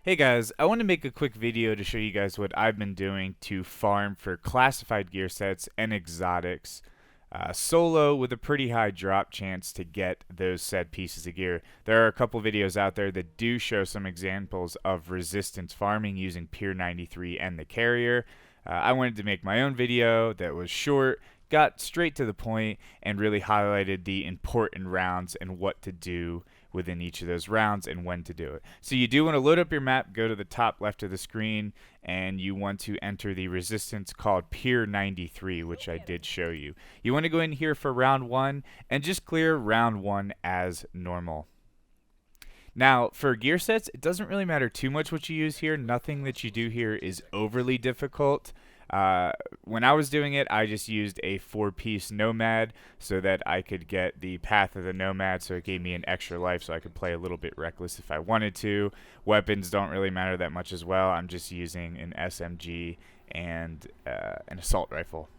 Hey guys, I want to make a quick video to show you guys what I've been doing to farm for classified gear sets and exotics solo with a pretty high drop chance to get those said pieces of gear. There are a couple videos out there that do show some examples of resistance farming using Pier 93 and the carrier. I wanted to make my own video that was short, got straight to the point, and really highlighted the important rounds and what to do within each of those rounds and when to do it. So you do want to load up your map, go to the top left of the screen, and you want to enter the resistance called Pier 93, which I did show you. You want to go in here for round 1 and just clear round 1 as normal. Now, for gear sets, it doesn't really matter too much what you use here. Nothing that you do here is overly difficult. When I was doing it, I just used a 4-piece Nomad so that I could get the Path of the Nomad, so it gave me an extra life so I could play a little bit reckless if I wanted to. Weapons don't really matter that much as well. I'm just using an SMG and an assault rifle.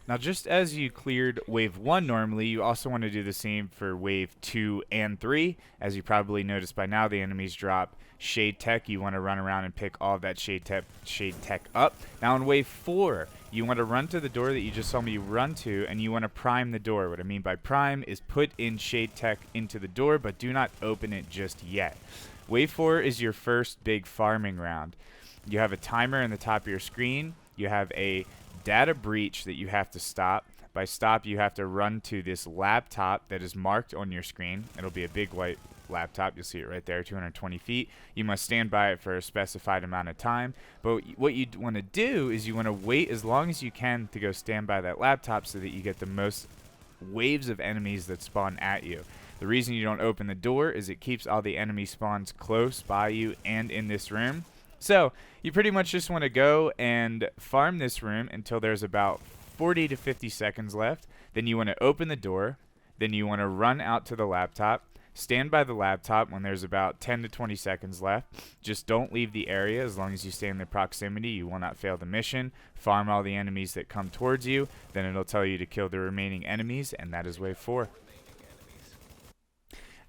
Now, just as you cleared Wave 1 normally, you also want to do the same for Wave 2 and 3. As you probably noticed by now, the enemies drop Shade Tech. You want to run around and pick all of that Shade Tech up. Now, in Wave 4, you want to run to the door that you just saw me run to, and you want to prime the door. What I mean by prime is put in Shade Tech into the door, but do not open it just yet. Wave 4 is your first big farming round. You have a timer in the top of your screen. You have a data breach that you have to stop. By stop, you have to run to this laptop that is marked on your screen. It'll be a big white laptop. You'll see it right there, 220 feet. You must stand by it for a specified amount of time. But what you want to do is you want to wait as long as you can to go stand by that laptop so that you get the most waves of enemies that spawn at you. The reason you don't open the door is it keeps all the enemy spawns close by you and in this room. So you pretty much just want to go and farm this room until there's about 40 to 50 seconds left. Then you want to open the door. Then you want to run out to the laptop. Stand by the laptop when there's about 10 to 20 seconds left. Just don't leave the area. As long as you stay in the proximity, you will not fail the mission. Farm all the enemies that come towards you. Then it'll tell you to kill the remaining enemies, and that is Wave 4.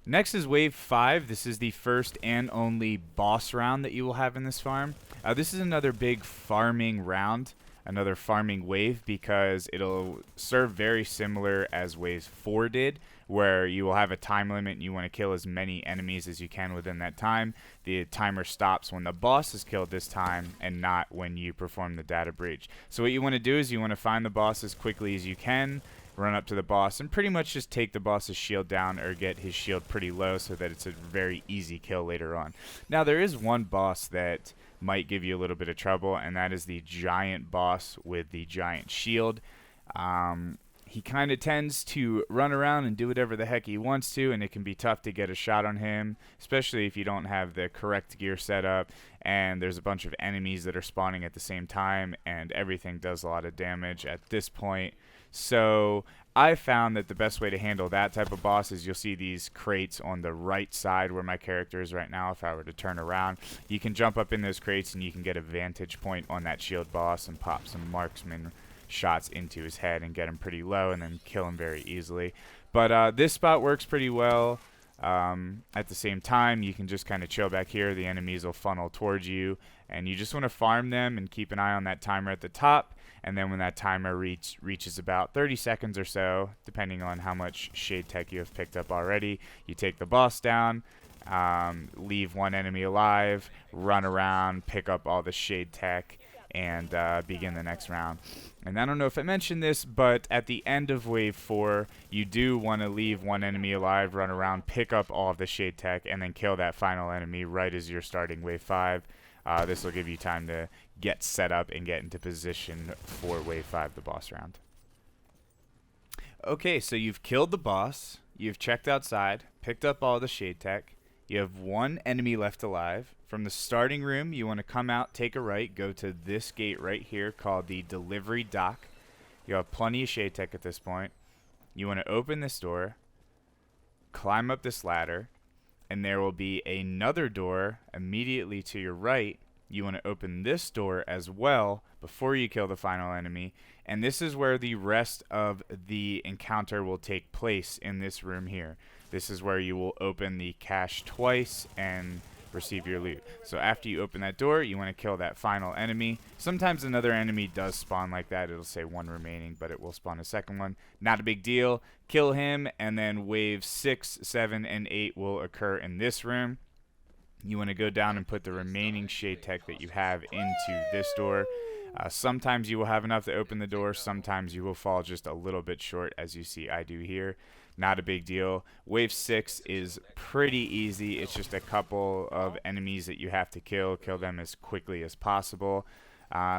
Next is Wave 5. This is the first and only boss round that you will have in this farm. This is another big farming round, another farming wave, because it'll serve very similar as Wave 4 did, where you will have a time limit and you want to kill as many enemies as you can within that time. The timer stops when the boss is killed this time and not when you perform the data breach. So what you want to do is you want to find the boss as quickly as you can, run up to the boss, and pretty much just take the boss's shield down or get his shield pretty low so that it's a very easy kill later on. Now, there is one boss that might give you a little bit of trouble, and that is the giant boss with the giant shield. He kind of tends to run around and do whatever the heck he wants to, and it can be tough to get a shot on him, especially if you don't have the correct gear set up and there's a bunch of enemies that are spawning at the same time, and everything does a lot of damage at this point. So I found that the best way to handle that type of boss is you'll see these crates on the right side where my character is right now. If I were to turn around, you can jump up in those crates and you can get a vantage point on that shield boss and pop some marksman shots into his head and get him pretty low and then kill him very easily. But this spot works pretty well. At the same time, you can just kind of chill back here. The enemies will funnel towards you, and you just want to farm them and keep an eye on that timer at the top. And then when that timer reaches about 30 seconds or so, depending on how much Shade Tech you have picked up already, you take the boss down, leave one enemy alive, run around, pick up all the Shade Tech, and begin the next round. And I don't know if I mentioned this, but at the end of Wave 4, you do want to leave one enemy alive, run around, pick up all of the Shade Tech, and then kill that final enemy right as you're starting Wave 5. This will give you time to get set up and get into position for Wave 5, the boss round. Okay, so you've killed the boss, you've checked outside, picked up all the Shade Tech, you have one enemy left alive. From the starting room, you want to come out, take a right, go to this gate right here called the delivery dock. You have plenty of Shade Tech at this point. You want to open this door, climb up this ladder, and there will be another door immediately to your right. You want to open this door as well before you kill the final enemy, and this is where the rest of the encounter will take place in this room here. This is where you will open the cache twice and receive your loot. So after you open that door, you want to kill that final enemy. Sometimes another enemy does spawn like that. It'll say 1 remaining, but it will spawn a second one. Not a big deal. Kill him, and then wave 6, 7, and 8 will occur in this room. You want to go down and put the remaining shade tech that you have into this door. Sometimes you will have enough to open the door. Sometimes you will fall just a little bit short, as you see I do here. Not a big deal. Wave 6 is pretty easy. It's just a couple of enemies that you have to kill. Kill them as quickly as possible.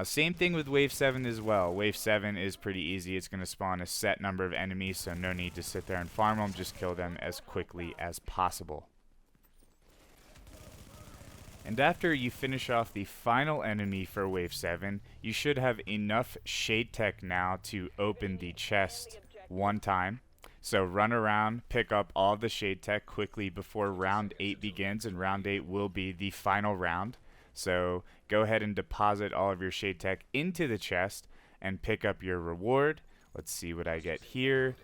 Same thing with Wave 7 as well. Wave 7 is pretty easy. It's going to spawn a set number of enemies, so no need to sit there and farm them. Just kill them as quickly as possible. And after you finish off the final enemy for Wave 7, you should have enough shade tech now to open the chest one time. So run around, pick up all the shade tech quickly before round 8 begins, and round 8 will be the final round. So go ahead and deposit all of your shade tech into the chest and pick up your reward. Let's see what I get here.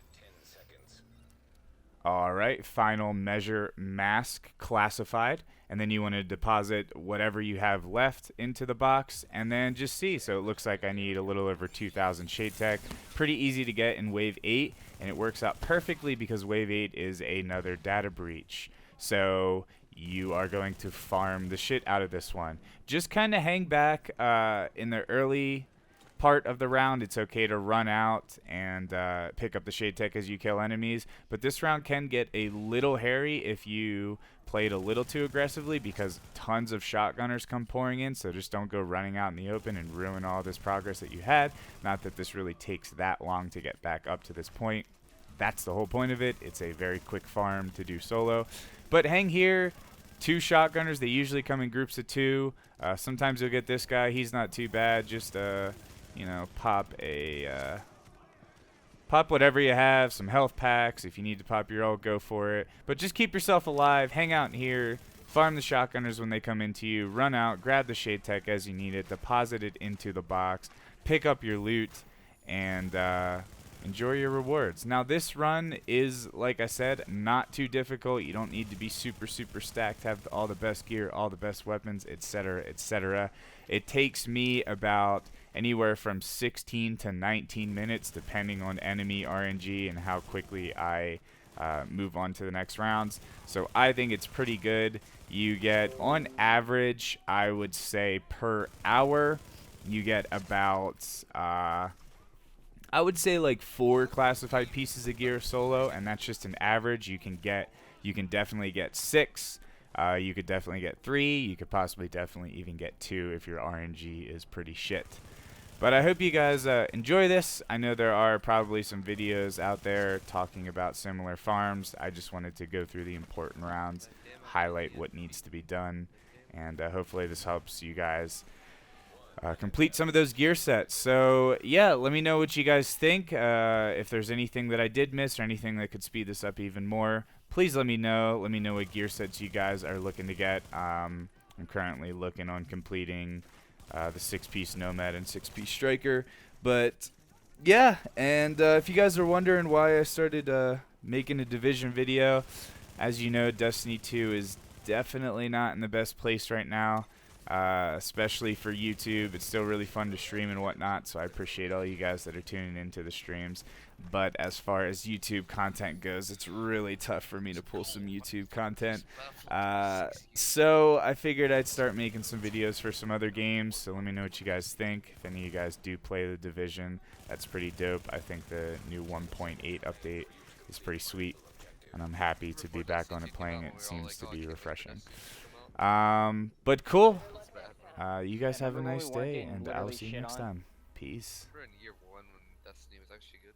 Alright, final measure mask classified. And then you want to deposit whatever you have left into the box and then just see. So it looks like I need a little over 2,000 shade tech. Pretty easy to get in Wave 8, and it works out perfectly because Wave 8 is another data breach. So you are going to farm the shit out of this one. Just kind of hang back in the early part of the round. It's okay to run out and pick up the shade tech as you kill enemies, but this round can get a little hairy if you played a little too aggressively, because tons of shotgunners come pouring in. So just don't go running out in the open and ruin all this progress that you had. Not that this really takes that long to get back up to this point. That's the whole point of it. It's a very quick farm to do solo, but hang here. 2 shotgunners, they usually come in groups of 2. Sometimes you'll get this guy. He's not too bad. Just you know, pop whatever you have, some health packs. If you need to pop your ult, go for it. But just keep yourself alive, hang out in here, farm the shotgunners when they come into you, run out, grab the shade tech as you need it, deposit it into the box, pick up your loot, and enjoy your rewards. Now this run is, like I said, not too difficult. You don't need to be super stacked, have all the best gear, all the best weapons, etc., etc. It takes me about anywhere from 16 to 19 minutes depending on enemy RNG and how quickly I move on to the next rounds. So I think it's pretty good. You get, on average, I would say per hour, you get about I would say like 4 classified pieces of gear solo, and that's just an average. You can definitely get 6. You could definitely get 3. You could possibly definitely even get 2 if your RNG is pretty shit. But I hope you guys enjoy this. I know there are probably some videos out there talking about similar farms. I just wanted to go through the important rounds, highlight what needs to be done, and hopefully this helps you guys complete some of those gear sets. So yeah, let me know what you guys think. If there's anything that I did miss or anything that could speed this up even more, please let me know. Let me know what gear sets you guys are looking to get. I'm currently looking on completing the 6-piece Nomad and 6-piece Striker. But yeah, and if you guys are wondering why I started making a Division video, as you know, Destiny 2 is definitely not in the best place right now. Especially for YouTube. It's still really fun to stream and whatnot, so I appreciate all you guys that are tuning into the streams. But as far as YouTube content goes, it's really tough for me to pull some YouTube content. So I figured I'd start making some videos for some other games, so let me know what you guys think. If any of you guys do play the Division, that's pretty dope. I think the new 1.8 update is pretty sweet, and I'm happy to be back on it playing it. It seems to be refreshing. But cool. You guys have a nice day, and I will see you next time. Peace. We're in year 1 when Destiny was actually good.